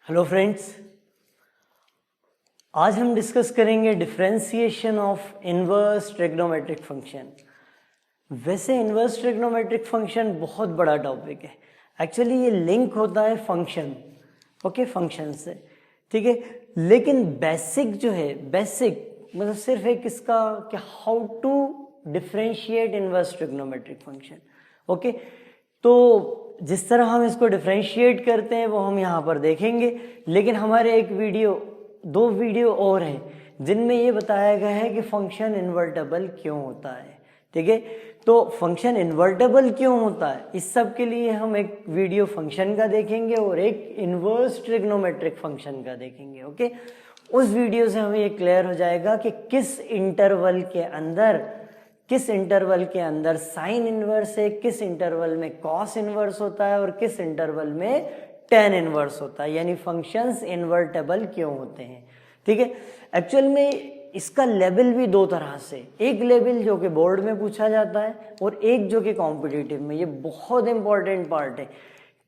Hello friends, आज हम discuss करेंगे differentiation of inverse trigonometric function. वैसे इनवर्स ट्रिग्नोमेट्रिक फंक्शन बहुत बड़ा टॉपिक है। एक्चुअली ये लिंक होता है फंक्शन, फंक्शन से, ठीक है। लेकिन बेसिक जो है, बेसिक मतलब सिर्फ एक इसका कि how to differentiate inverse trigonometric function. Okay, तो जिस तरह हम इसको डिफरेंशिएट करते हैं वो हम यहाँ पर देखेंगे। लेकिन हमारे दो वीडियो और हैं जिनमें ये बताया गया है कि फंक्शन इन्वर्टेबल क्यों होता है, ठीक है। तो फंक्शन इन्वर्टेबल क्यों होता है, इस सब के लिए हम एक वीडियो फंक्शन का देखेंगे और एक इनवर्स ट्रिग्नोमेट्रिक फंक्शन का देखेंगे। ओके, उस वीडियो से हमें ये क्लियर हो जाएगा कि किस इंटरवल के अंदर साइन इनवर्स है, किस इंटरवल में कॉस इनवर्स होता है और किस इंटरवल में टेन इनवर्स होता है, यानी फंक्शंस इन्वर्टेबल क्यों होते हैं, ठीक है। एक्चुअल में इसका लेवल भी दो तरह से, एक लेवल जो कि बोर्ड में पूछा जाता है और एक जो कि कॉम्पिटिटिव में। ये बहुत इंपॉर्टेंट पार्ट है।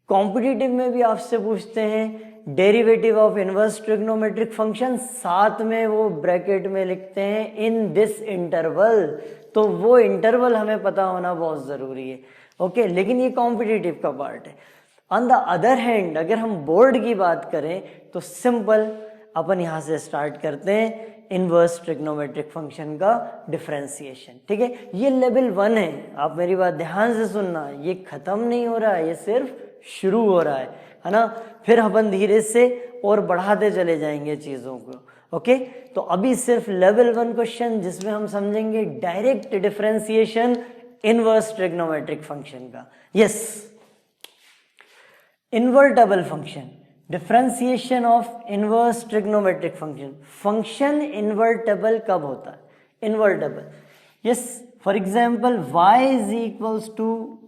कॉम्पिटिटिव में भी आपसे पूछते हैं derivative of inverse trigonometric function, साथ में वो ब्रैकेट में लिखते हैं इन दिस इंटरवल। तो वो इंटरवल हमें पता होना बहुत जरूरी है। ओके, लेकिन ये कॉम्पिटिटिव का पार्ट है। ऑन द अदर हैंड अगर हम बोर्ड की बात करें तो सिंपल अपन यहां से स्टार्ट करते हैं इनवर्स ट्रिग्नोमेट्रिक फंक्शन का डिफरेंशिएशन, ठीक है। ये लेवल 1 है, आप मेरी बात ध्यान से सुनना, ये खत्म नहीं हो रहा है, ये सिर्फ शुरू हो रहा है ना। फिर अपन धीरे से और बढ़ाते चले जाएंगे चीजों को। ओके, तो अभी सिर्फ लेवल 1 क्वेश्चन जिसमें हम समझेंगे direct differentiation inverse trigonometric function का। Yes, invertible function, differentiation of inverse trigonometric function. Function invertible कब होता है? Invertible, yes. For example y is equals to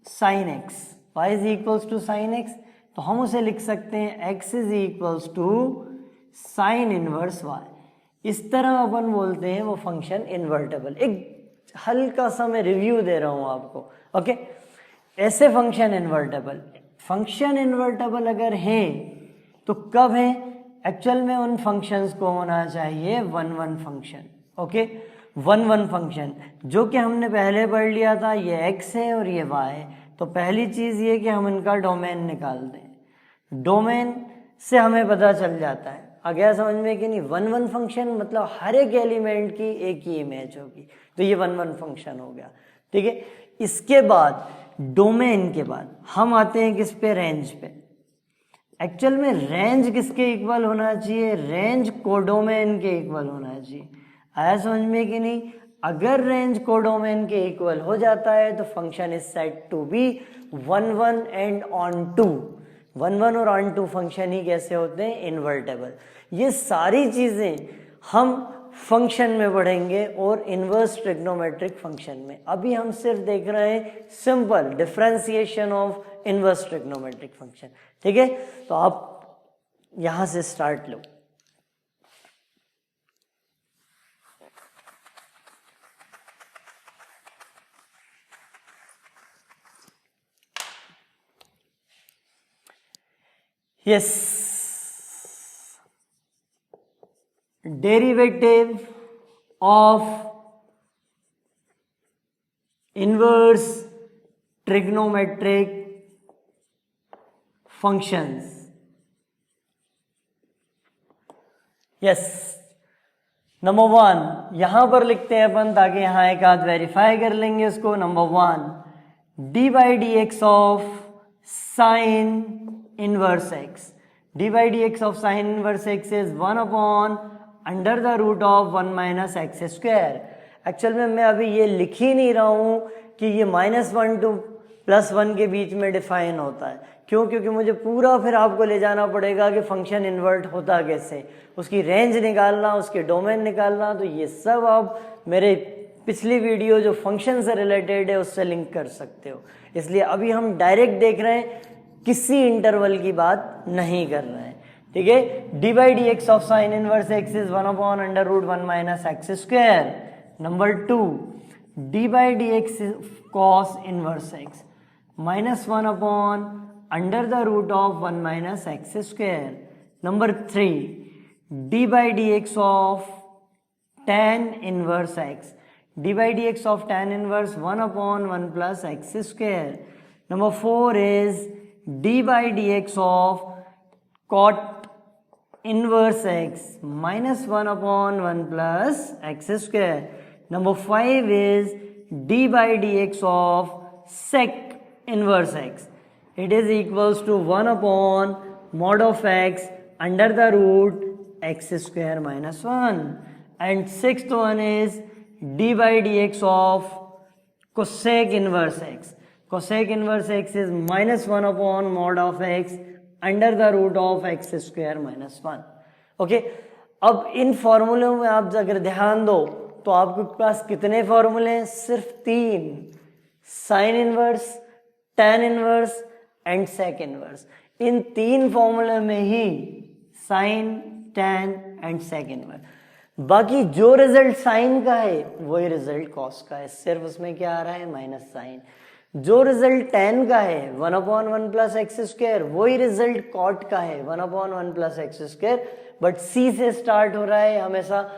sine X, y is equals to sine X, तो हम उसे लिख सकते हैं x is equals to sine inverse y। इस तरह अपन बोलते हैं वो फंक्शन इन्वर्टेबल। एक हल्का सा मैं रिव्यू दे रहा हूं आपको। ओके, ऐसे फंक्शन इन्वर्टेबल अगर है तो कब है? एक्चुअल में उन फंक्शंस को होना चाहिए 1 फंक्शन। ओके, 1 फंक्शन जो कि हमने पहले पढ़ लिया था, ये x है और ये y है। तो पहली चीज ये कि हम इनका डोमेन निकाल दें। डोमेन से हमें पता चल जाता है, आ गया समझ में कि नहीं? 1 फंक्शन मतलब हर एक एलिमेंट की एक ही इमेज होगी, तो ये 1 फंक्शन हो गया, ठीक है। इसके बाद डोमेन के बाद हम आते हैं किस पे? रेंज पे। एक्चुअल में रेंज किसके इक्वल होना चाहिए? रेंज कोडोमेन के इक्वल होना चाहिए। आया समझ में कि नहीं? अगर रेंज कोडोमेन के इक्वल हो जाता है तो function is said to be 1 and onto. 1 और ऑन टू फंक्शन ही कैसे होते हैं? इन्वर्टेबल। ये सारी चीजें हम फंक्शन में पढ़ेंगे और इनवर्स ट्रिग्नोमेट्रिक फंक्शन में। अभी हम सिर्फ देख रहे हैं simple differentiation of inverse trigonometric function, ठीक है। तो आप यहां से start low. Yes, derivative of inverse trigonometric functions. Yes, number 1 यहां पर लिखते हैं अपन, ताकि यहां एक आध वेरीफाई कर लेंगे उसको। Number 1, d by D x of sine inverse x. D by D x of sine inverse x is 1 upon under the root of 1 minus x square. Actual में मैं अभी ये लिख ही नहीं रहा हूं कि ये -1 to +1 के बीच में डिफाइन होता है। क्यों? क्योंकि मुझे पूरा फिर आपको ले जाना पड़ेगा कि फंक्शन इन्वर्ट होता कैसे, उसकी रेंज निकालना, उसके डोमेन निकालना। तो ये सब आप मेरे पिछली वीडियो जो फंक्शन से रिलेटेड है उससे लिंक कर सकते हो। इसलिए अभी हम डायरेक्ट देख रहे हैं, किसी इंटरवल की बात नहीं कर रहे हैं, ठीक है। D by D x of sine inverse x is 1 upon under root 1 minus x square. Number 2, d by D x cos inverse x -1 upon under the root of 1 minus x square. Number 3, d by D x of tan inverse x. d by dx of tan inverse 1 upon 1 plus x square. Number 4 is d by dx of cot inverse x minus 1 upon 1 plus x square. Number 5 is d by dx of sec inverse x. It is equals to 1 upon mod of x under the root x square minus 1. And sixth one is d by dx of cosec inverse x. Cosec inverse x is minus 1 upon mod of x under the root of x square minus 1. Okay, अब इन फॉर्मूलों में आप अगर ध्यान दो तो आपके पास कितने फॉर्मूले हैं? सिर्फ 3, sine inverse, tan inverse and sec inverse. इन 3 फॉर्मूले में ही sine, tan and sec inverse. बाकी जो रिजल्ट साइन का है वही रिजल्ट कॉस का है, सिर्फ उसमें क्या आ रहा है? Minus sine. जो रिजल्ट tan का है 1 अपॉन 1 प्लस एक्स स्क्वायर, वही रिजल्ट कॉट का है 1 upon 1 plus x square, but C से स्टार्ट हो रहा है. हमेशा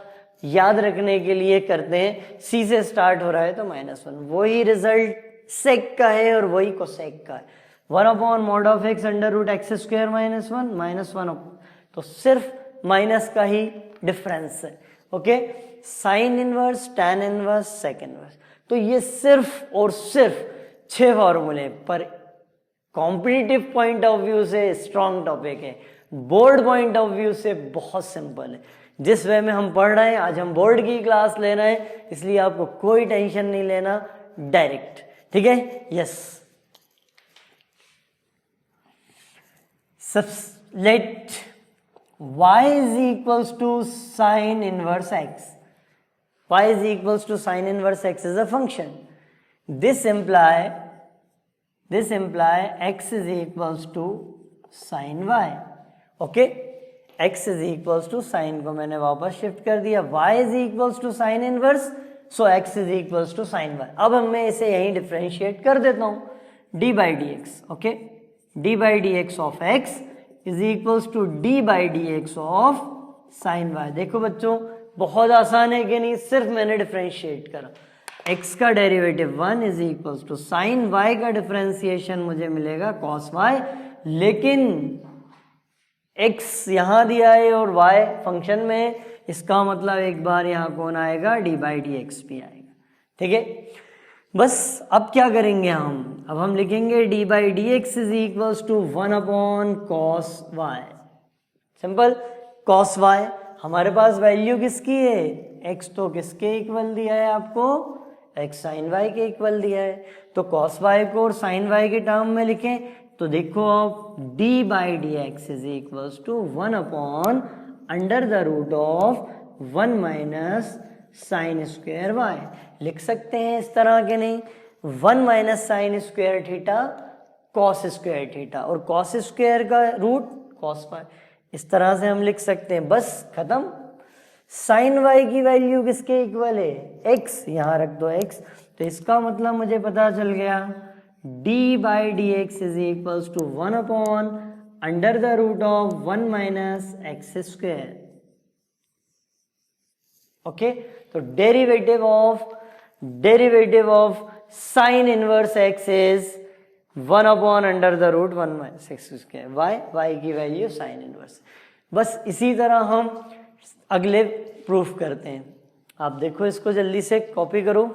याद रखने के लिए करते हैं, सी से स्टार्ट हो रहा है तो -1. वही रिजल्ट सेक का है और वही कोसेक का है. 1 upon mod of x under root x square -1 तो सिर्फ माइनस का ही डिफरेंस है. Okay, sine inverse, tan inverse, sec inverse. तो ये सिर्फ और सिर्फ 6 फॉर्मूले, पर कॉम्पिटिटिव पॉइंट ऑफ व्यू से स्ट्रॉन्ग टॉपिक है, बोर्ड पॉइंट ऑफ व्यू से बहुत सिंपल है. जिस वे में हम पढ़ रहे हैं, आज हम बोर्ड की क्लास ले रहे हैं, इसलिए आपको कोई टेंशन नहीं लेना, डायरेक्ट. ठीक है, yes. Let y is equals to sine inverse x. y is equals to sine inverse x is a function. This imply x is equals to sine y. Okay, x is equals to sine को मैंने वापस shift कर दिया, y is equals to sine inverse, so x is equals to sine y. अब मैं इसे यहीं differentiate कर देता हूं, d by dx. Okay, d by dx of x is equals to d by dx of sin y. देखो बच्चों, बहुत आसान है कि नहीं? सिर्फ मैंने डिफरेंशिएट करा. x का derivative 1 is equals to sin y का डिफरेंशिएशन मुझे मिलेगा cos y, लेकिन x यहां दिया है और y फंक्शन में, इसका मतलब एक बार यहां कौन आएगा? d by dx भी आएगा. ठीक है, बस अब क्या करेंगे हम? अब हम लिखेंगे d by dx is equals to 1 upon cos y. Simple, cos y हमारे पास वैल्यू किसकी है? x तो किसके इक्वल दिया है आपको? x sin y के इक्वल दिया है. तो cos y को और sin y के टर्म में लिखें तो देखो आप, d by dx is equals to 1 upon under the root of 1 minus sin square y. लिख सकते हैं इस तरह के नहीं? 1 minus sine square theta cos square theta, और कॉस स्क्वायर का रूट कॉस वाई. इस तरह से हम लिख सकते हैं, बस खत्म. साइन वाई की वैल्यू किसके इक्वल है? एक्स. यहां रख दो एक्स, तो इसका मतलब मुझे पता चल गया d by D x is equals to 1 upon under the root of 1 minus x square. Okay, तो derivative of sine inverse x is 1 upon under the root 1 minus x square. y की value sine inverse. बस इसी तरह हम अगले proof करते हैं. आप देखो, इसको जल्दी से कॉपी करो.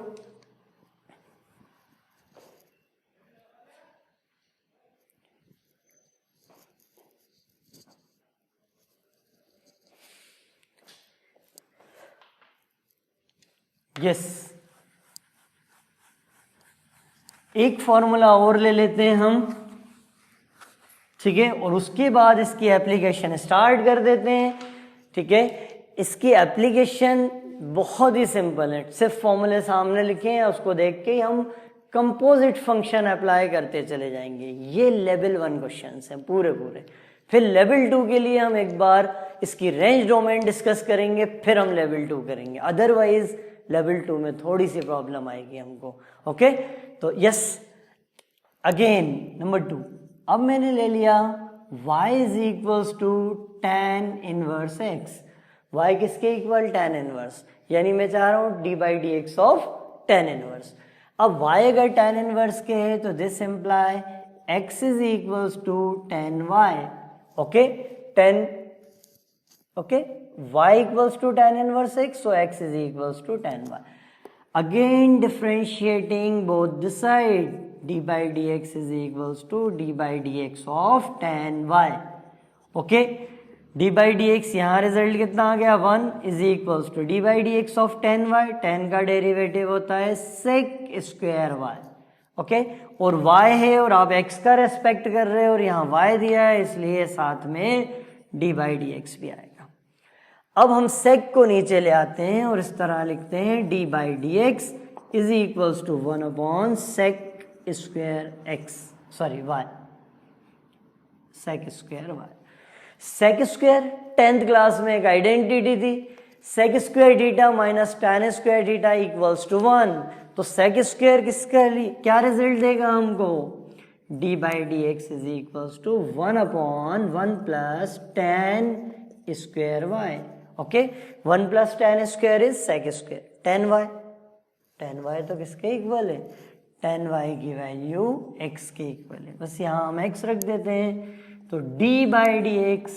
यस, एक फॉर्मूला और ले लेते हैं हम. ठीक है, और उसके बाद इसकी एप्लीकेशन स्टार्ट कर देते हैं. ठीक है, इसकी एप्लीकेशन बहुत ही सिंपल है. सिर्फ फॉर्मूले सामने लिखे हैं, उसको देख के हम कंपोजिट फंक्शन अप्लाई करते चले जाएंगे. ये लेवल 1 क्वेश्चन हैं पूरे. फिर लेवल 2 के लिए हम एक बार इसकी रेंज डोमेन डिस्कस करेंगे, फिर हम लेवल 2 करेंगे. अदरवाइज लेवल 2 में थोड़ी सी प्रॉब्लम आएगी हमको. ओके, तो यस, अगेन नंबर 2. अब मैंने ले लिया y is equals to tan inverse x। y किसके इक्वल? tan इनवर्स, यानी मैं चाह रहा हूं d by D x of tan inverse. अब y अगर tan इनवर्स के है तो this imply x is equals to tan y। Okay, tan, okay, y equals to tan inverse x, so x is equals to tan y. Again differentiating both the side, d by dx is equals to d by dx of tan y. Okay, d by dx यहाँ result कितना आ गया? 1 is equals to d by dx of tan y। tan का derivative होता है sec square y। Okay, और y है और आप x का रेस्पेक्ट कर रहे हो और यहाँ y दिया है, इसलिए साथ में d by dx भी आएगा। अब हम सेक को नीचे ले आते हैं और इस तरह लिखते हैं d by D x is equals to 1 upon sec square x, sorry y, sec square y। Sec square 10th class में एक आइडेंटिटी थी, sec square theta minus tan square theta equals to 1। तो सेक स्क्वायर किसका क्या result देगा हमको? d by D x is equals to 1 upon 1 plus tan square y। Okay, 1 plus tan square is sec square, tan y तो किसके equal है? tan y की value x के इक्वल है, बस यहाँ हम x रख देते हैं। तो d by D x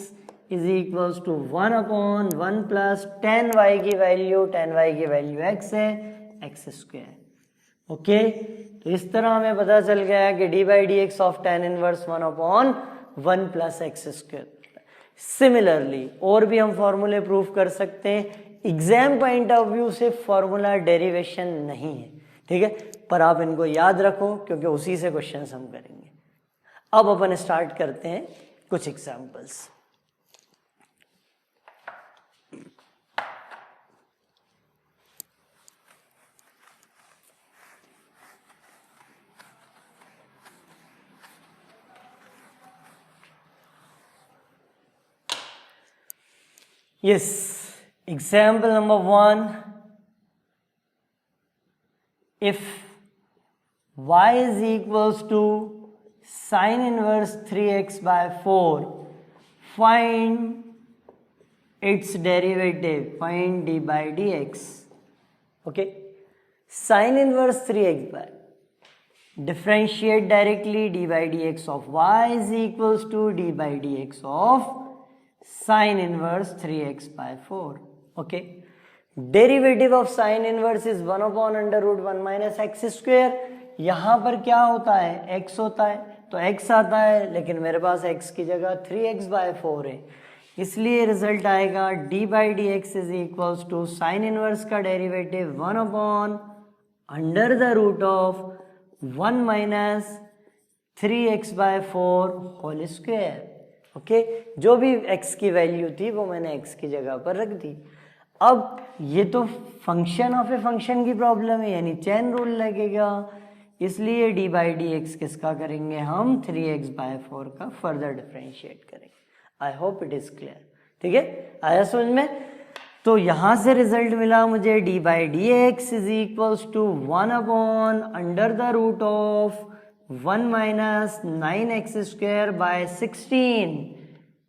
is equals to 1 upon 1 plus tan y की वैल्यू x है, x स्क्वायर। ओके, तो इस तरह हमें पता चल गया कि d by D x of tan inverse 1 upon 1 plus x square. Similarly और भी हम फॉर्मूले प्रूफ कर सकते हैं। एग्जाम पॉइंट ऑफ व्यू से फॉर्मूला डेरिवेशन नहीं है, ठीक है, पर आप इनको याद रखो क्योंकि उसी से क्वेश्चंस हम करेंगे। अब अपन स्टार्ट करते हैं कुछ examples. Yes, example number 1. If y is equals to sin inverse 3x by 4, find its derivative, find d by dx. Okay, sin inverse 3x by, differentiate directly, d by dx of y is equals to d by dx of sin inverse 3x by 4. Okay, derivative of sin inverse is 1 upon under root 1 minus x square। यहाँ पर क्या होता है? x होता है, तो x आता है, लेकिन मेरे पास x की जगह 3x by 4 है, इसलिए रिजल्ट आएगा d by D x is equals to sine inverse का derivative 1 upon under the root of 1 minus 3x by 4 whole square. Okay, जो भी x की वैल्यू थी वो मैंने x की जगह पर रख दी। अब ये तो फंक्शन ऑफ ए फंक्शन की प्रॉब्लम है, यानी चेन रूल लगेगा, इसलिए d बाई डी एक्स किसका करेंगे हम? 3x by 4 का फर्दर डिफरेंशिएट करेंगे। I hope it is clear, ठीक है, आया समझ में? तो यहां से रिजल्ट मिला मुझे d by D x is equals to 1 upon under the root of 1 minus 9x square by 16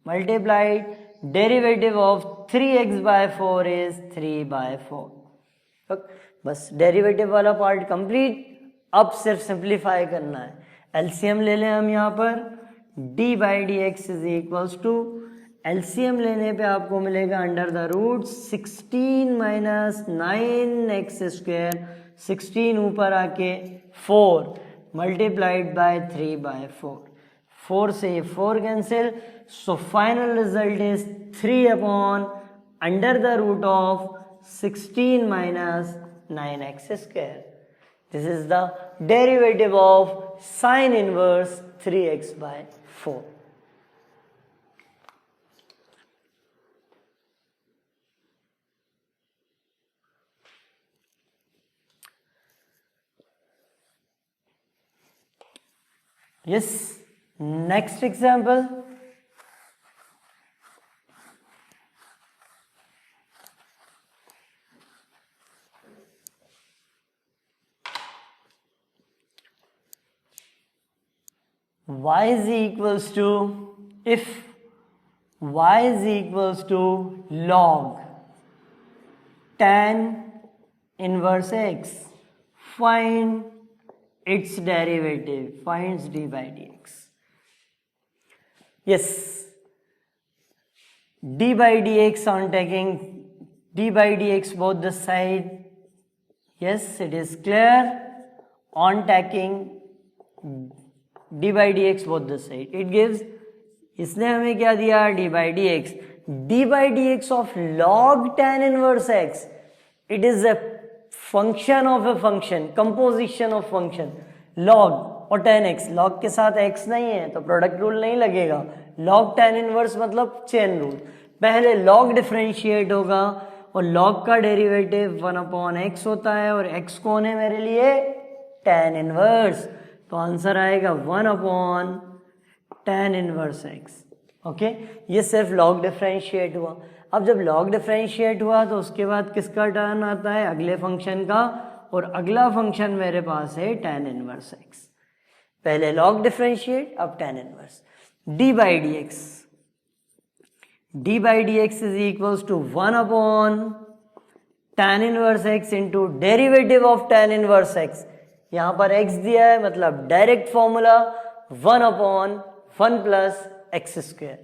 multiplied derivative of 3x by 4 is 3 by 4। बस डेरिवेटिव वाला पार्ट कंप्लीट। अब सिर्फ सिंप्लीफाई करना है, एलसीएम ले लें हम यहाँ पर। d by D x is equals to, LCM लेने पे आपको मिलेगा under the root 16 minus 9x square, 16 ऊपर आके 4 multiplied by 3 by 4, 4 से ये 4 cancel, so final result is 3 upon under the root of 16 minus 9x square. This is the derivative of sine inverse 3x by 4। Yes, next example. Y is equals to if y is equals to log tan inverse x, find its derivative, finds d by dx. Yes, d by dx on taking d by dx both the side. Yes, it is clear. On taking d by dx both the side, it gives, इसने हमें क्या दिया, d by dx. d by dx of log tan inverse x, it is a function of a function, composition of function. log और tan x, log के साथ x नहीं है तो प्रोडक्ट रूल नहीं लगेगा. log tan inverse मतलब chain rule. पहले log डिफरेंशिएट होगा और log का डेरिवेटिव 1/x होता है और x कौन है मेरे लिए, tan इनवर्स. तो आंसर आएगा 1/tan इनवर्स x. ओके, ये सिर्फ log डिफरेंशिएट हुआ. अब जब log डिफरेंशिएट हुआ तो उसके बाद किसका टर्न आता है, अगले फंक्शन का, और अगला फंक्शन मेरे पास है tan इनवर्स x. पहले log डिफरेंशिएट, अब tan inverse. d by dx, d by dx is equals to 1/tan inverse x into derivative of tan inverse x. यहां पर x दिया है मतलब direct formula 1/1 plus x square.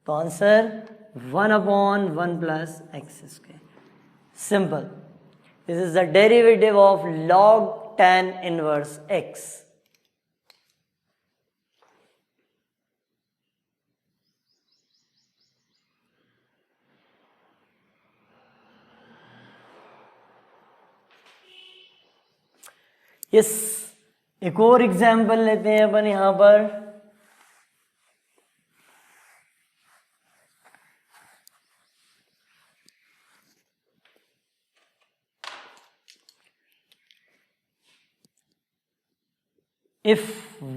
तो answer 1/1 plus x square. Simple. This is the derivative of log tan inverse x. Yes, एक और example लेते हैं अपन यहां पर. if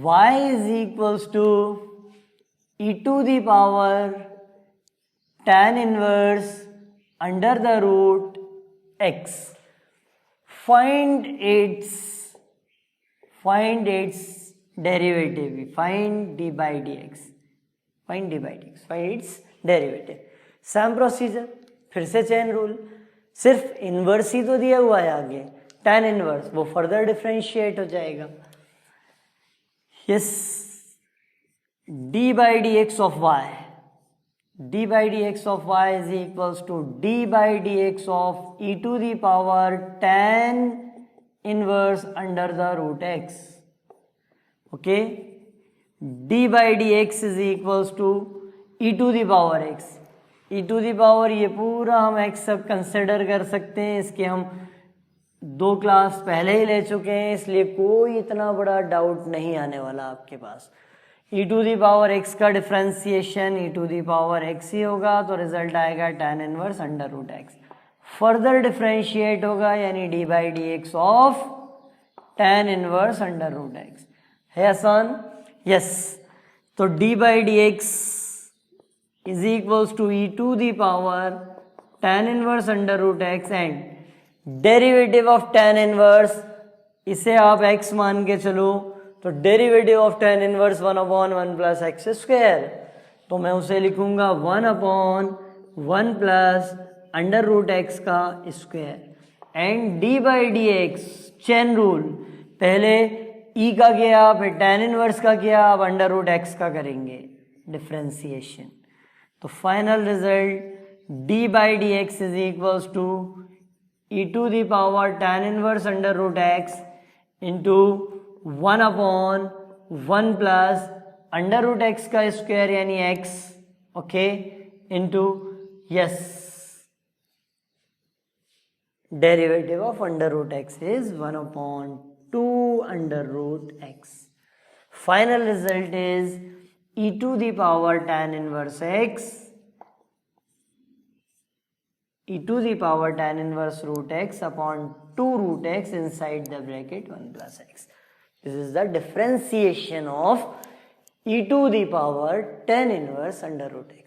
y is equals to e to the power tan inverse under the root x, find its derivative, find d by dx, find its derivative. Same procedure, फिर से chain rule. सिर्फ inverse ही तो दिया हुआ है आगे, tan इनवर्स, वो further differentiate हो जाएगा. Yes, d by dx of y, d by dx of y is equals to d by dx of e to the power tan inverse under the root x. Okay, d by dx is equals to e to the power x. e to the power ये पूरा हम x सब consider कर सकते हैं. इसके हम 2 class पहले ही ले चुके हैं, इसलिए कोई इतना बड़ा डाउट नहीं आने वाला आपके पास. e to the power x का differentiation e to the power x ही होगा, तो रिजल्ट आएगा tan inverse under root x. Further differentiate होगा यानी d by dx ऑफ tan inverse under root x. है आसान? यस. तो d by dx is equals to e to the power tan inverse under root x and derivative of tan inverse, इसे आप x मान के चलो, तो derivative of tan inverse 1/1 plus x square. तो मैं उसे लिखूंगा 1/1 plus अंडर रूट x का square. And d by dx chain rule, पहले e का किया, फिर tan इनवर्स का किया, अब अंडर रूट x का करेंगे डिफरेंशिएशन. तो final result d by dx is equals to e to the power tan inverse under root x into 1/1 plus under root x का स्क्वायर यानी x, okay, into yes, derivative of under root x is 1/2 under root x. Final result is e to the power tan inverse x, e to the power tan inverse root x upon 2 root x inside the bracket 1 plus x. This is the differentiation of e to the power tan inverse under root x.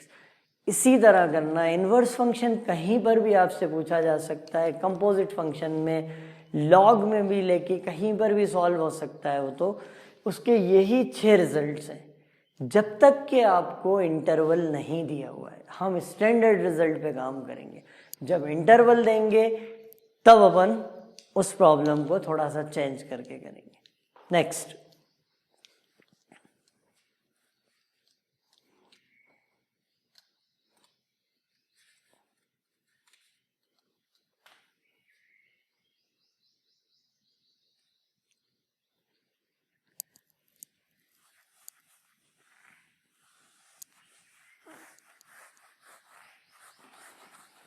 इसी तरह करना. Inverse function कहीं पर भी आपसे पूछा जा सकता है, कंपोजिट फंक्शन में, लॉग में भी लेके कहीं पर भी सॉल्व हो सकता है वो. तो उसके यही 6 रिजल्ट्स हैं. जब तक कि आपको इंटरवल नहीं दिया हुआ है हम स्टैंडर्ड रिजल्ट पे काम करेंगे। जब इंटरवल देंगे तब अपन उस प्रॉब्लम को थोड़ा सा चेंज करके करेंगे। Next,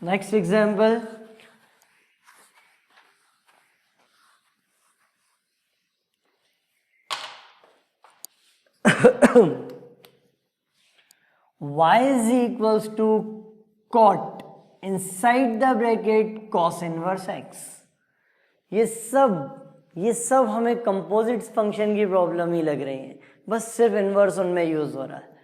next example, y is equals to cot inside the bracket cos inverse x। ये सब हमें कंपोजिट फंक्शन की प्रॉब्लम ही लग रही है, बस सिर्फ इनवर्स उनमें यूज हो रहा है।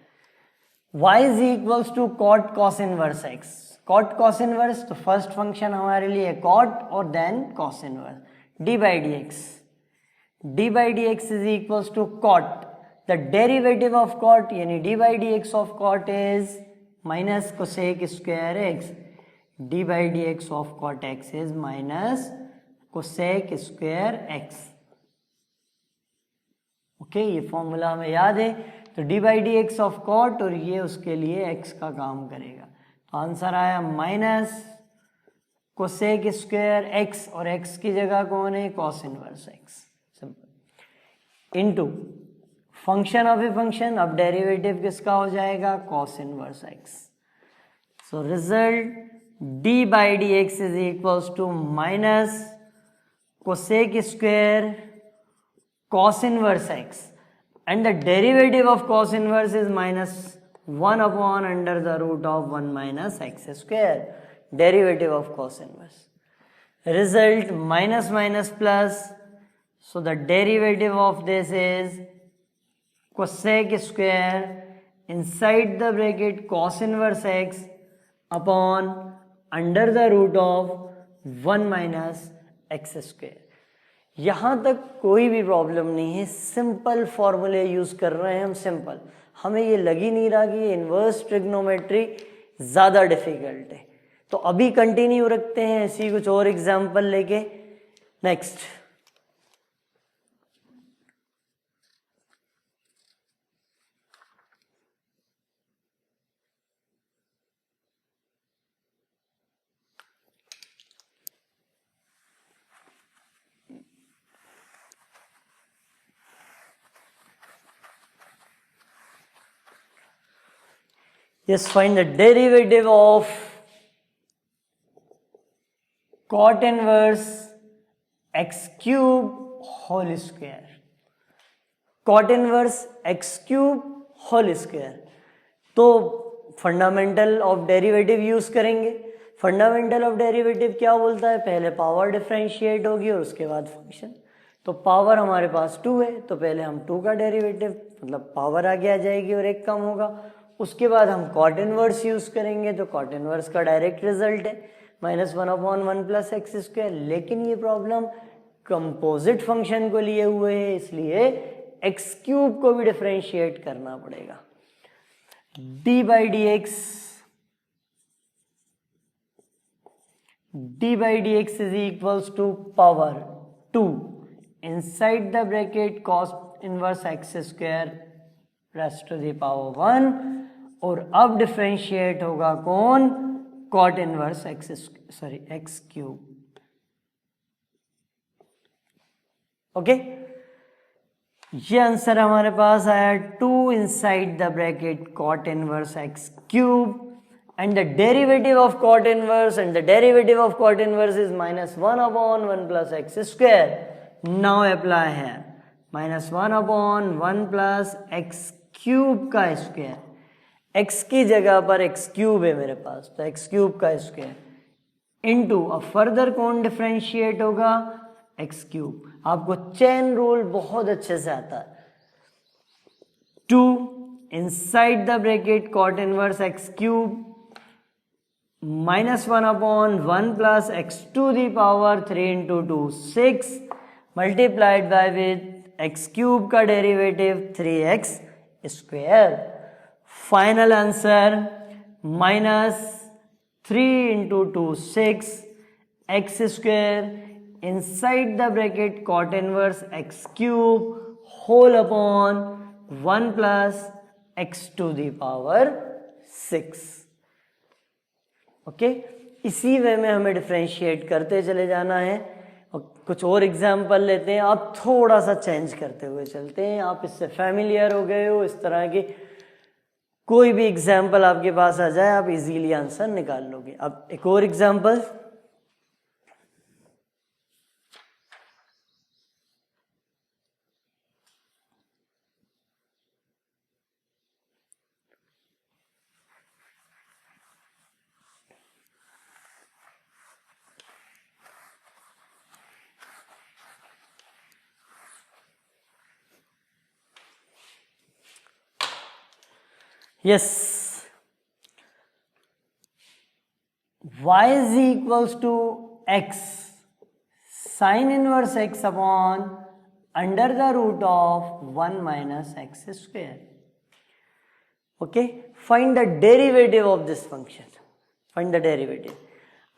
y is equals to cot cos inverse x। cot cos inverse तो फर्स्ट फंक्शन हमारे लिए cot और then cos inverse d by dx। d by dx is equals to cot, the derivative of cot यानी d by dx of cot is minus cosec square x। d by dx of cot x is minus cosec square x। Okay, ये formula हमें याद है। तो d by dx of cot और ये उसके लिए x का काम करेगा, तो आंसर आया माइनस कोसेक स्क्वायर x और x की जगह कौन है, cos inverse x, simple, into function of a function, अब डेरिवेटिव किसका हो जाएगा, cos inverse x। So result d by dx is equals to minus cosec square cos inverse x and the derivative of cos inverse is minus 1 upon under the root of 1 minus x square, derivative of cos inverse, result minus minus plus, so the derivative of this is cosec square inside the bracket cos inverse x upon under the root of 1 minus x square। यहां तक कोई भी problem नहीं है, simple फॉर्मूले use कर रहे हैं हम, सिंपल, हमें ये लग ही नहीं रहा कि ये इनवर्स ट्रिग्नोमेट्री ज्यादा डिफिकल्ट है। तो अभी कंटिन्यू रखते हैं ऐसी कुछ और एग्जांपल लेके। Next, yes, find the derivative of cot inverse x cube whole square। cot inverse x cube whole square, तो फंडामेंटल ऑफ डेरिवेटिव यूज करेंगे। फंडामेंटल ऑफ डेरिवेटिव क्या बोलता है, पहले पावर डिफरेंशिएट होगी और उसके बाद फंक्शन। तो पावर हमारे पास 2 है, तो पहले हम 2 का डेरिवेटिव मतलब पावर आगे आ जाएगी और एक कम होगा, उसके बाद हम कॉट इनवर्स यूज करेंगे, तो कॉट इनवर्स का डायरेक्ट रिजल्ट है minus 1 upon 1 plus x square. लेकिन ये प्रॉब्लम कंपोजिट फंक्शन को लिए हुए है, इसलिए एक्स क्यूब को भी डिफरेंशिएट करना पड़ेगा। D by D x is equals to power 2 inside the bracket cos inverse x square rest to the power 1, और अब डिफरेंशिएट होगा कौन, cot inverse x cube. Okay, ये आंसर हमारे पास आया 2 inside the bracket cot inverse x cube and the derivative of cot inverse and the derivative of cot inverse is minus 1 upon 1 plus x square. Now apply here minus 1 upon 1 plus x cube का square, x की जगह पर x cube है मेरे पास, तो x cube का square into अब further कौन डिफरेंशिएट होगा, x क्यूब। आपको चेन रूल बहुत अच्छे से आता है। 2 inside the bracket cot inverse x cube minus 1 upon 1 plus x to the power 3 into 2 6 multiplied by with x cube का derivative 3x square. Final answer -3 into 2 6 x square inside the bracket cot inverse x cube whole upon 1 plus x to the power 6। Okay, इसी वे में हमें differentiate करते चले जाना है। और कुछ और एग्जाम्पल लेते हैं, आप थोड़ा सा चेंज करते हुए चलते हैं। आप इससे फैमिलियर हो गए हो, इस तरह के कोई भी एग्जाम्पल आपके पास आ जाए आप इजीली आंसर निकाल लोगे। अब एक और example, yes, y is equals to x sin inverse x upon under the root of 1 minus x square। okay, find the derivative of this function, find the derivative।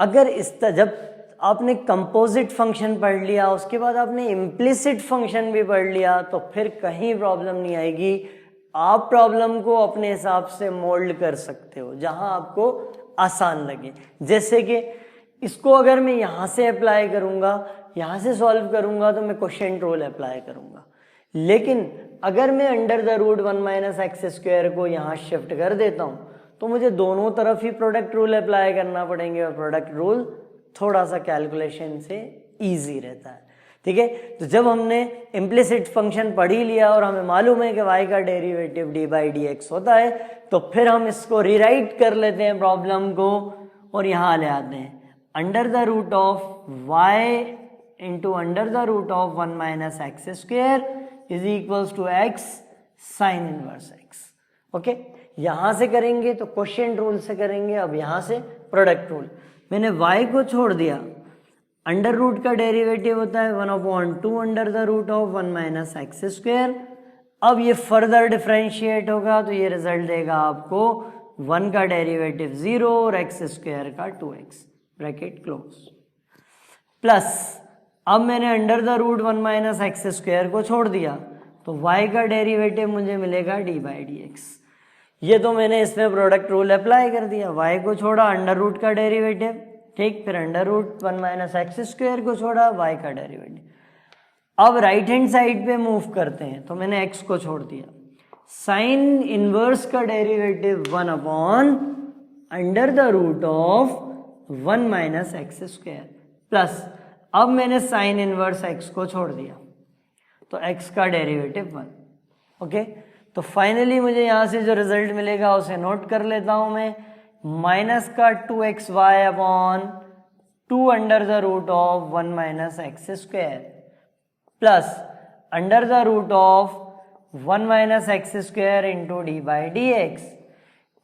अगर जब आपने कंपोजिट फंक्शन पढ़ लिया, उसके बाद आपने इम्प्लिसिट फंक्शन भी पढ़ लिया, तो फिर कहीं प्रॉब्लम नहीं आएगी। आप प्रॉब्लम को अपने हिसाब से मोल्ड कर सकते हो जहां आपको आसान लगे। जैसे कि इसको अगर मैं यहां से अप्लाई करूंगा, यहां से सॉल्व करूंगा, तो मैं क्वोशिएंट रूल अप्लाई करूंगा। लेकिन अगर मैं under the root 1 minus x square को यहां शिफ्ट कर देता हूं, तो मुझे दोनों तरफ ही प्रोडक्ट रूल अप्लाई करना पड़ेंगे, और प्रोडक्ट रूल थोड़ा सा कैलकुलेशन से इजी रहता है। ठीक है, तो जब हमने इम्प्लिसिट फंक्शन पढ़ ही लिया और हमें मालूम है कि y का derivative D by D x होता है, तो फिर हम इसको रिराइट कर लेते हैं प्रॉब्लम को, और यहाँ ले आते हैं under the root of y into under the root of 1 minus x square is equals to x sine inverse x। Okay, यहां से करेंगे तो क्वोशिएंट रूल से करेंगे, अब यहां से प्रोडक्ट रूल। मैंने y को छोड़ दिया, अंडर रूट का डेरिवेटिव होता है 1/2 under the root of 1 minus x square. अब ये फर्दर डिफरेंशिएट होगा तो ये रिजल्ट देगा आपको 1 का डेरिवेटिव 0 और एक्स स्क्वायर का 2x ब्रैकेट क्लोज, प्लस अब मैंने under the root 1 minus x square को छोड़ दिया, तो y का डेरिवेटिव मुझे मिलेगा डी बाई डी एक्स। ये तो मैंने इसमें प्रोडक्ट रूल अप्लाई कर दिया, y को छोड़ा अंडर रूट का डेरिवेटिव, ठीक, फिर under root 1 minus x square को छोड़ा, y का डेरिवेटिव। अब राइट हैंड साइड पे मूव करते हैं, तो मैंने x को छोड़ दिया, साइन इनवर्स का derivative 1 upon under the root of 1 minus x square, plus अब मैंने साइन इनवर्स x को छोड़ दिया, तो x का डेरिवेटिव 1। ओके, तो फाइनली मुझे यहां से जो रिजल्ट मिलेगा उसे नोट कर लेता हूं मैं, माइनस का 2xy upon 2 under the root of 1 minus x square, plus under the root of 1 minus x square into d by D x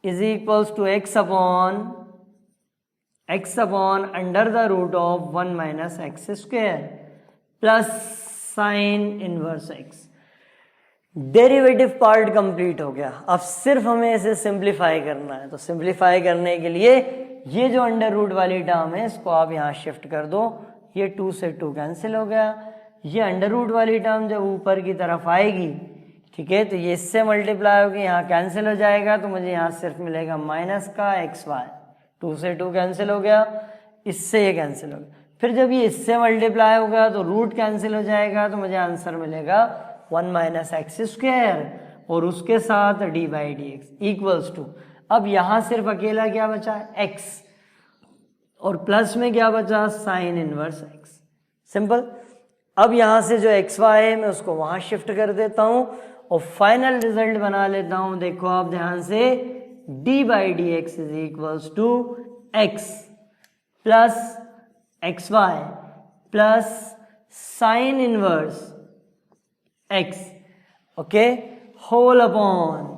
is equals to x upon under the root of 1 minus x square plus sine inverse x। Derivative part complete हो गया, अब सिर्फ हमें इसे simplify करना है। तो simplify करने के लिए ये जो अंडर रूट वाली टर्म है इसको आप यहाँ शिफ्ट कर दो, ये 2 से 2 कैंसिल हो गया। ये अंडर रूट वाली टर्म जब ऊपर की तरफ आएगी, ठीक है, तो ये इससे मल्टीप्लाई होगी, यहाँ कैंसिल हो जाएगा, तो मुझे यहाँ सिर्फ मिलेगा माइनस का xy, 2 से 2 कैंसिल हो गया, इससे ये कैंसिल हो गया। फिर जब ये इससे मल्टीप्लाई होगा तो रूट कैंसिल हो जाएगा, तो मुझे आंसर मिलेगा 1 माइनस एक्स स्क्वायर और उसके साथ d by D x equals to, अब यहां सिर्फ अकेला क्या बचा है x, और प्लस में क्या बचा साइन इनवर्स x। सिंपल। अब यहां से जो xy है मैं उसको वहां शिफ्ट कर देता हूं और फाइनल रिजल्ट बना लेता हूं। देखो आप ध्यान से, d by D x is equals to x plus x y plus sine inverse x, okay, whole upon,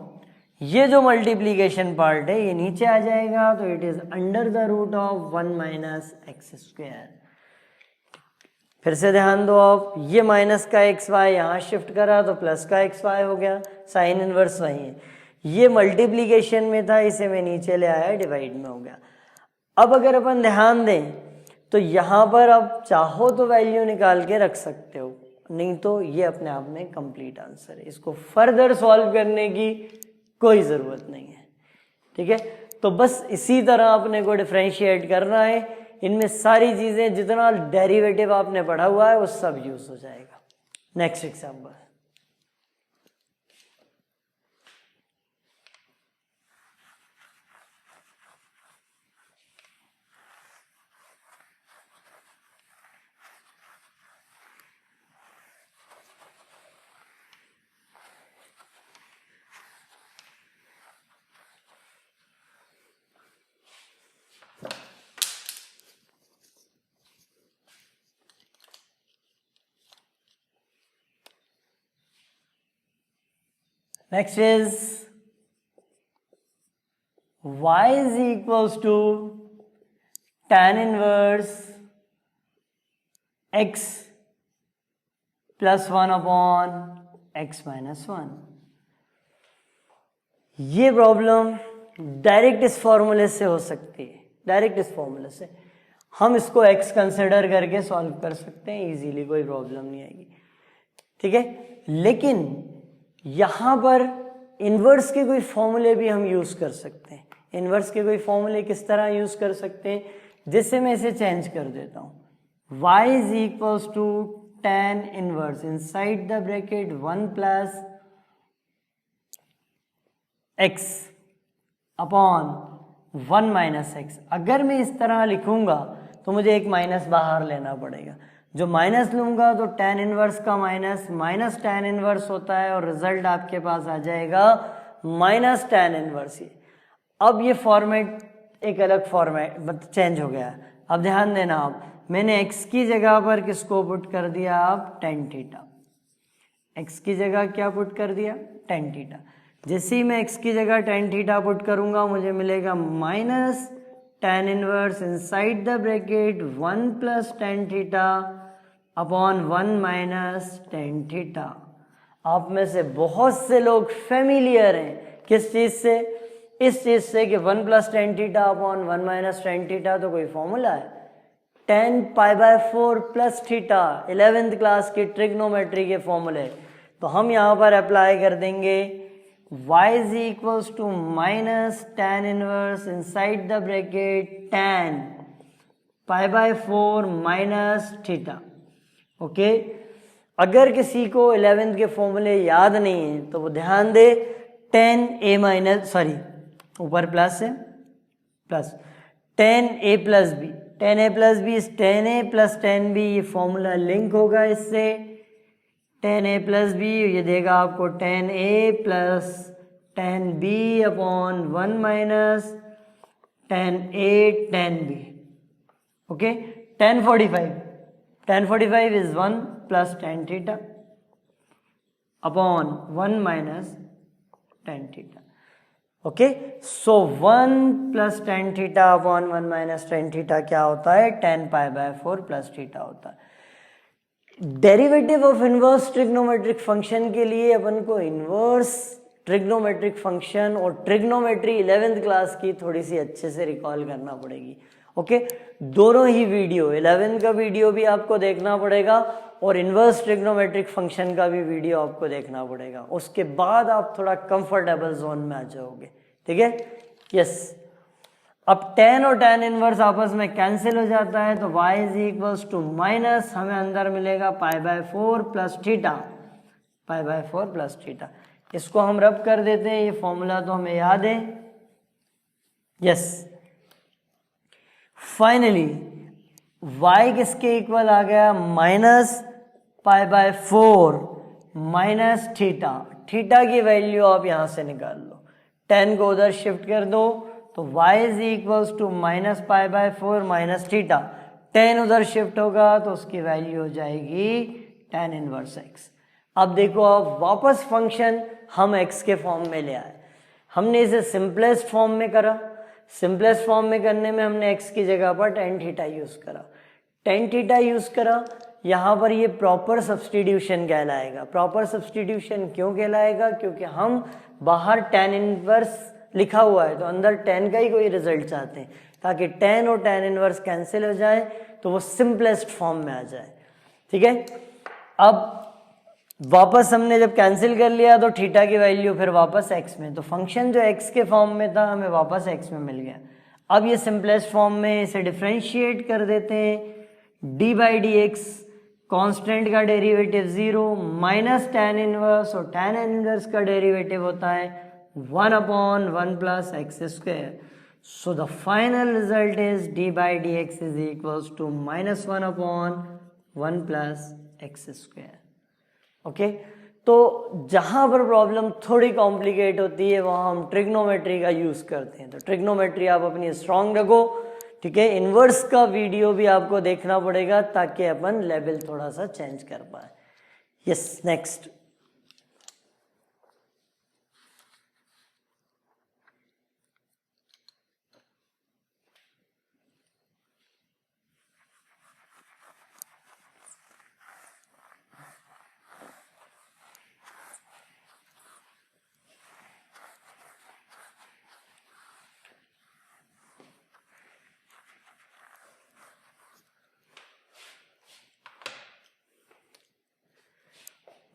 ये जो मल्टीप्लीकेशन पार्ट है ये नीचे आ जाएगा, तो it is under the root of 1 minus x square. फिर से ध्यान दो आप, ये माइनस का एक्स वाई यहाँ शिफ्ट करा तो प्लस का एक्स वाई हो गया, साइन इनवर्स वही है। ये मल्टीप्लीकेशन में था, इसे मैं नीचे ले आया, डिवाइड में हो गया। अब अगर अपन ध्यान दें तो यहाँ पर अब चाहो तो वैल्यू निकाल के रख सकते हो, नहीं तो ये अपने आप में कंप्लीट आंसर है, इसको फर्दर सॉल्व करने की कोई ज़रूरत नहीं है। ठीक है, तो बस इसी तरह अपने को डिफ्रेंशिएट करना है, इनमें सारी चीज़ें जितना डेरिवेटिव आपने पढ़ा हुआ है वो सब यूज हो जाएगा। Next example, next is y is equals to tan inverse x plus 1 upon x minus 1। ये प्रॉब्लम डायरेक्ट इस फॉर्मूले से हो सकती है, डायरेक्ट इस फॉर्मूले से हम इसको x कंसिडर करके सॉल्व कर सकते हैं इजीली, कोई प्रॉब्लम नहीं आएगी। ठीक है, लेकिन यहाँ पर इन्वर्स के कोई फॉर्मूले भी हम यूज कर सकते हैं। इन्वर्स के कोई फॉर्मूले किस तरह यूज कर सकते हैं, जिससे मैं इसे चेंज कर देता हूँ। y is equals to tan inverse inside the bracket 1 plus x upon 1 minus x. अगर मैं इस तरह लिखूंगा तो मुझे एक माइनस बाहर लेना पड़ेगा, जो माइनस लूंगा तो tan इनवर्स का माइनस माइनस tan इनवर्स होता है और रिजल्ट आपके पास आ जाएगा माइनस tan इनवर्स। अब ये फॉर्मेट एक अलग फॉर्मेट चेंज हो गया। अब ध्यान देना आप, मैंने x की जगह पर किसको पुट कर दिया, आप tan थीटा। x की जगह क्या पुट कर दिया, tan थीटा। जैसे ही मैं x की जगह tan थीटा पुट करूंगा मुझे मिलेगा minus tan inverse inside the bracket 1 plus tan theta upon 1 minus tan theta. आप में से बहुत से लोग फेमिलियर हैं किस चीज से, इस चीज से कि 1 plus tan theta upon 1 minus tan theta तो कोई फॉर्मूला है, tan pi by 4 plus theta 11th class की ट्रिग्नोमेट्री के फॉर्मूले। तो हम यहाँ पर अप्लाई कर देंगे y is equals to minus tan inverse inside the bracket tan pi by 4 minus theta. Okay, अगर किसी को 11th के फॉर्मूले याद नहीं है तो वो ध्यान दे, tan a माइनस सॉरी ऊपर प्लस है, plus tan a plus b, tan a plus b इस tan a plus tan b, ये फॉर्मूला लिंक होगा इससे। tan a प्लस बी ये देगा आपको tan a plus tan b upon 1 minus tan a tan b। Okay, tan 45 is 1 plus tan theta upon 1 minus tan theta. Okay, so 1 plus tan theta upon 1 minus tan theta क्या होता है, tan pi by 4 plus theta होता है। Derivative of inverse trigonometric function के लिए अपन को inverse trigonometric function और trigonometry 11th class की थोड़ी सी अच्छे से रिकॉल करना पड़ेगी। ओके, दोनों ही वीडियो 11th का वीडियो भी आपको देखना पड़ेगा और इनवर्स ट्रिग्नोमेट्रिक फंक्शन का भी वीडियो आपको देखना पड़ेगा, उसके बाद आप थोड़ा कंफर्टेबल जोन में आ जाओगे। ठीक है, यस। अब tan और tan इनवर्स आपस में कैंसिल हो जाता है तो y is equals to minus, हमें अंदर मिलेगा pi by 4 plus theta, pi by 4 plus theta. इसको हम रब कर देते हैं, ये फॉर्मूला तो हमें याद है। यस, फाइनली y किसके इक्वल आ गया, minus pi by 4 minus theta. Theta की वैल्यू आप यहां से निकाल लो, tan को उधर शिफ्ट कर दो तो y is equals to minus pi by 4 minus theta. tan उधर शिफ्ट होगा तो उसकी वैल्यू हो जाएगी tan इनवर्स x। अब देखो, अब वापस फंक्शन हम x के फॉर्म में ले आए। हमने इसे सिंपलेस्ट फॉर्म में करा, सिंपलेस्ट फॉर्म में करने में हमने x की जगह पर tan थीटा यूज करा, tan थीटा यूज करा। यहाँ पर ये प्रॉपर सब्स्टिट्यूशन कहलाएगा। प्रॉपर सब्स्टिट्यूशन क्यों कहलाएगा? क्योंकि हम बाहर tan इनवर्स लिखा हुआ है तो अंदर tan का ही कोई रिजल्ट चाहते हैं, ताकि tan और tan इनवर्स कैंसिल हो जाए तो वो सिंपलेस्ट फॉर्म में आ जाए। ठीक है, अब वापस हमने जब कैंसिल कर लिया तो थीटा की वैल्यू फिर वापस x में, तो फंक्शन जो x के फॉर्म में था हमें वापस x में मिल गया। अब ये सिंपलेस्ट फॉर्म में इसे डिफरेंशिएट कर देते हैं। D by D x constant का डेरिवेटिव 0 माइनस tan इनवर्स, और tan इनवर्स का डेरिवेटिव होता है 1/1 plus x square. So the final result is d by D x is equals to -1/1 plus x square. Okay, तो जहां पर problem थोड़ी complicate होती है वहां हम ट्रिग्नोमेट्री का यूज करते हैं। तो ट्रिग्नोमेट्री आप अपनी स्ट्रांग रखो। ठीक है, इनवर्स का वीडियो भी आपको देखना पड़ेगा ताकि अपन लेवल थोड़ा सा चेंज कर पाए। Yes, next.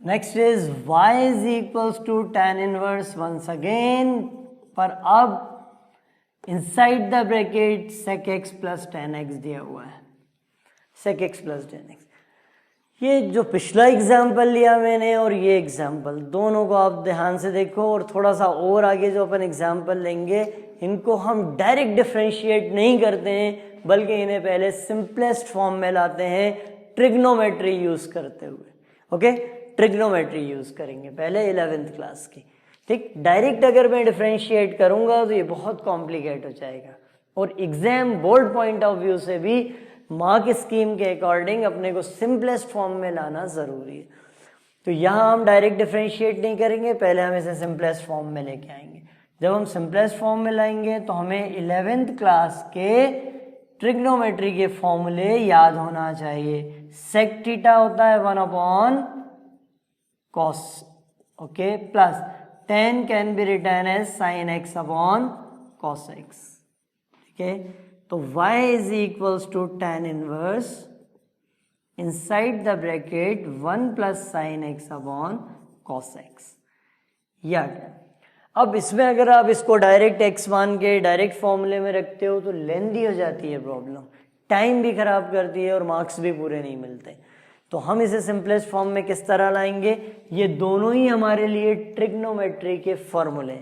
Next is y is equals to tan inverse once again, पर अब inside the bracket sec x plus tan x दिया हुआ है। sec x plus tan x, ये जो पिछला एग्जाम्पल लिया मैंने और ये एग्जाम्पल दोनों को आप ध्यान से देखो, और थोड़ा सा और आगे जो अपन एग्जाम्पल लेंगे इनको हम डायरेक्ट डिफरेंशिएट नहीं करते हैं बल्कि इन्हें पहले सिंपलेस्ट फॉर्म में लाते हैं ट्रिग्नोमेट्री यूज करते हुए। ओके, ट्रिग्नोमेट्री यूज करेंगे पहले 11th क्लास की। ठीक, डायरेक्ट अगर मैं डिफरेंशिएट करूंगा तो ये बहुत कॉम्प्लिकेट हो जाएगा, और exam board point of view से भी मार्क स्कीम के अकॉर्डिंग अपने को सिंपलेस्ट फॉर्म में लाना जरूरी है। तो यहाँ हम डायरेक्ट डिफरेंशिएट नहीं करेंगे, पहले हम इसे सिंपलेस्ट फॉर्म में लेके आएंगे। जब हम सिंपलेस्ट फॉर्म में लाएंगे तो हमें 11th क्लास के ट्रिग्नोमेट्री के फॉर्मूले याद होना चाहिए। सेक थीटा होता है 1/cos, okay, plus tan can be written as sin x upon cos x। ठीक है, तो y is equals to tan inverse inside the bracket 1 plus sin x upon cos x। याद, अब इसमें अगर आप इसको डायरेक्ट x मान के डायरेक्ट फॉर्मूले में रखते हो तो लेंदी हो जाती है प्रॉब्लम, टाइम भी खराब करती है और मार्क्स भी पूरे नहीं मिलते। तो हम इसे सिंपलेस्ट फॉर्म में किस तरह लाएंगे? ये दोनों ही हमारे लिए ट्रिग्नोमेट्री के फॉर्मूले,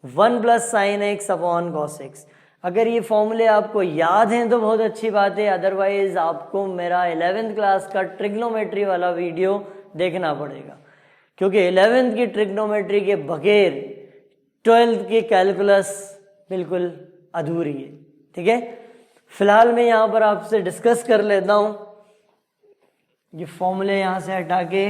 1 plus sine x upon cos x. अगर ये फॉर्मूले आपको याद हैं तो बहुत अच्छी बात है, अदरवाइज आपको मेरा 11th क्लास का ट्रिग्नोमेट्री वाला वीडियो देखना पड़ेगा, क्योंकि 11th की ट्रिग्नोमेट्री के बगैर 12th की कैलकुलस बिल्कुल अधूरी है। ठीक है, फिलहाल मैं यहाँ पर आपसे डिस्कस कर लेता हूँ। ये फॉर्मूले यहाँ से हटा के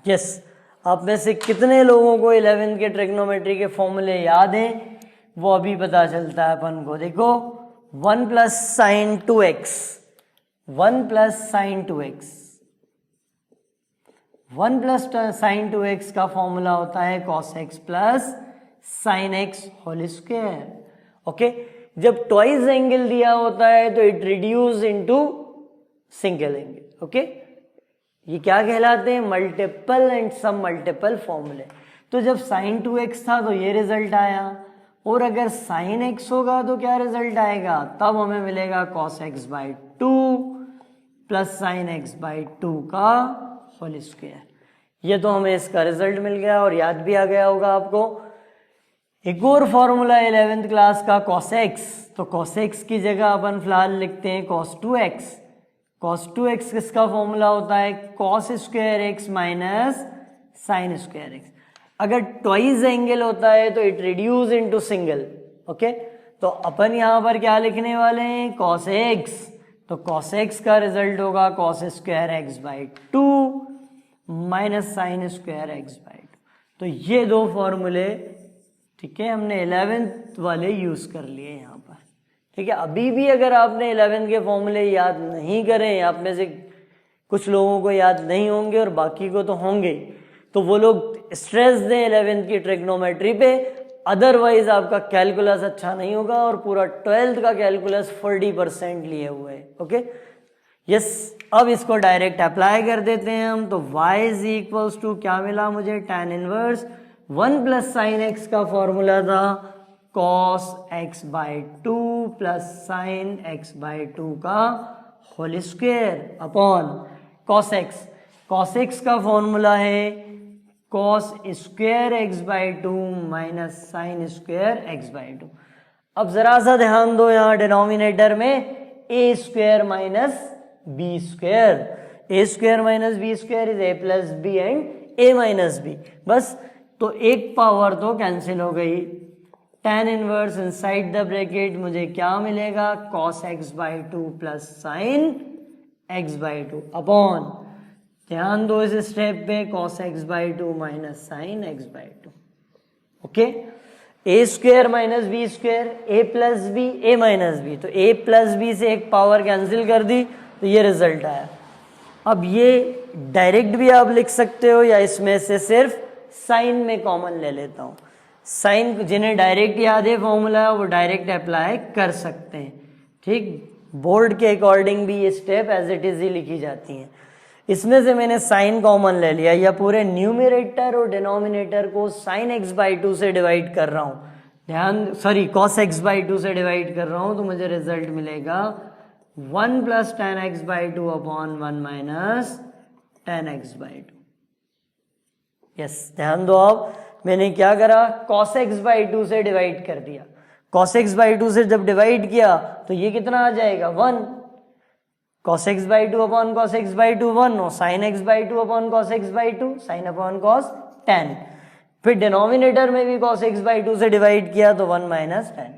यस, आप में से कितने लोगों को 11th के ट्रिग्नोमेट्री के फॉर्मूले याद हैं वो अभी पता चलता है अपन को। देखो 1 plus sine 2x, 1 plus sine 2x, 1 plus sine 2x का फॉर्मूला होता है cos x plus sine x whole square. Okay, जब ट्वाइस एंगल दिया होता है तो it reduce into single angle. Okay, ये क्या कहलाते हैं? मल्टीपल एंड सब मल्टीपल फॉर्मूले। तो जब साइन 2x था तो ये रिजल्ट आया, और अगर साइन x होगा तो क्या रिजल्ट आएगा? तब हमें मिलेगा cos x by 2 plus sine x by 2 का होल स्क्वायर। ये तो हमें इसका रिजल्ट मिल गया और याद भी आ गया होगा आपको। एक और फॉर्मूला 11th क्लास का cos x, तो cos x की जगह अपन फिलहाल लिखते हैं cos 2x। cos 2x किसका फॉर्मूला होता है? cos square x minus sine square x। अगर ट्वाइस एंगल होता है तो it reduce into single. Okay, तो अपन यहाँ पर क्या लिखने वाले हैं? cos x, तो cos x का रिजल्ट होगा cos square x by 2 minus sine square x by 2। तो ये दो फॉर्मूले, ठीक है, हमने 11th वाले यूज कर लिए यहाँ पर। ठीक है, अभी भी अगर आपने 11th के फॉर्मूले याद नहीं करें, आप में से कुछ लोगों को याद नहीं होंगे और बाकी को तो होंगे, तो वो लोग स्ट्रेस दें 11th की ट्रिग्नोमेट्री पे, अदरवाइज आपका कैलकुलस अच्छा नहीं होगा और पूरा 12th का कैलकुलस 40% लिए हुए है। ओके यस, अब इसको डायरेक्ट अप्लाई कर देते हैं हम। तो y इज इक्वल्स टू क्या मिला मुझे, tan inverse 1 plus sine x का फॉर्मूला था cos x by 2 plus sine x by 2 का whole square upon cos x का फॉर्मूला है cos square x by 2 minus sine square x by 2। अब जरा सा ध्यान दो, यहाँ डिनोमिनेटर में a square minus b square, a square minus b square is a plus b and a minus b, बस। तो एक पावर तो कैंसिल हो गई, tan inverse inside the bracket मुझे क्या मिलेगा, cos x by 2 plus sine x by 2 upon, ध्यान दो इस स्टेप पे, cos x by 2 minus sine x by 2। Okay, a square minus b square, a plus B A minus B, तो ए plus B से एक पावर कैंसिल कर दी तो ये रिजल्ट आया। अब ये डायरेक्ट भी आप लिख सकते हो या इसमें से सिर्फ साइन में कॉमन ले लेता हूं। साइन जिन्हें डायरेक्ट याद है फॉर्मूला वो डायरेक्ट अप्लाई कर सकते हैं, ठीक, बोर्ड के अकॉर्डिंग भी ये स्टेप एज इट इज ही लिखी जाती हैं। इसमें से मैंने साइन कॉमन ले लिया, या पूरे न्यूमरेटर और डिनोमिनेटर को साइन एक्स बाई 2 से डिवाइड कर रहा हूं, ध्यान सॉरी cos x बाई 2 से डिवाइड कर रहा हूं, तो मुझे रिजल्ट मिलेगा 1 plus tan x by 2 upon 1 minus tan x by 2। Yes, ध्यान दो, अब मैंने क्या करा, cos x बाई 2 से डिवाइड कर दिया, cos x बाई 2 से जब डिवाइड किया तो ये कितना आ जाएगा 1, cos x by 2 upon cos x by 2 1, और sin x by 2 upon cos x by 2 sin upon cos tan। फिर डिनोमिनेटर में भी cos x बाई 2 से डिवाइड किया तो 1 माइनस tan,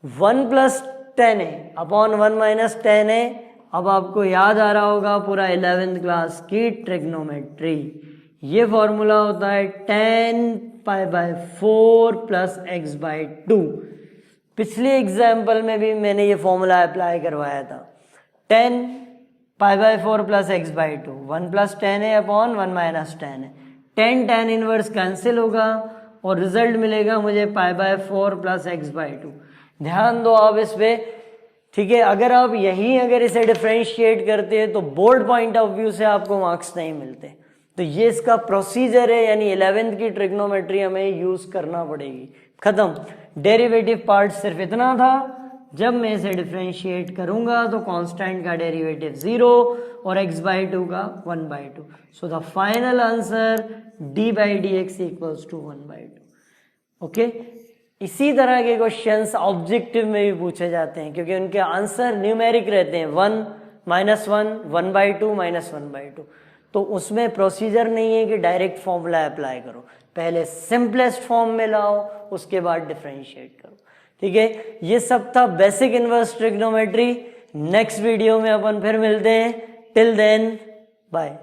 1 प्लस tan है अपॉन 1 माइनस tan है। अब आपको याद आ रहा होगा पूरा 11th क्लास की ट्रिग्नोमेट्री, ये फॉर्मूला होता है tan pi by 4 plus x by 2। पिछले एग्जाम्पल में भी मैंने ये फॉर्मूला अप्लाई करवाया था, tan pi by 4 plus x by 2, 1 plus tan है अपॉन 1 माइनस tan है, tan इनवर्स कैंसिल होगा और रिजल्ट मिलेगा मुझे pi by 4 plus x by 2। ध्यान दो आप इस पे, ठीक है, अगर इसे डिफरेंशिएट करते हैं तो बोर्ड पॉइंट ऑफ व्यू से आपको मार्क्स नहीं मिलते, तो ये इसका प्रोसीजर है, यानी 11th की ट्रिग्नोमेट्री हमें यूज करना पड़ेगी। खत्म। डेरिवेटिव पार्ट सिर्फ इतना था, जब मैं इसे डिफरेंशिएट करूंगा तो कांस्टेंट का डेरिवेटिव 0 और x बाई 2 का 1 by 2। So the final answer d by D x equals to 1 by 2। Okay, इसी तरह के क्वेश्चंस ऑब्जेक्टिव में भी पूछे जाते हैं, क्योंकि उनके आंसर न्यूमेरिक रहते हैं, 1 माइनस 1 1 बाई 2 माइनस 1 बाई 2। तो उसमें प्रोसीजर नहीं है कि डायरेक्ट फॉर्मूला अप्लाई करो, पहले सिंपलेस्ट फॉर्म में लाओ उसके बाद डिफरेंशिएट करो। ठीक है, ये सब था basic inverse trigonometry. Next video में अपन फिर मिलते हैं, टिल देन बाय।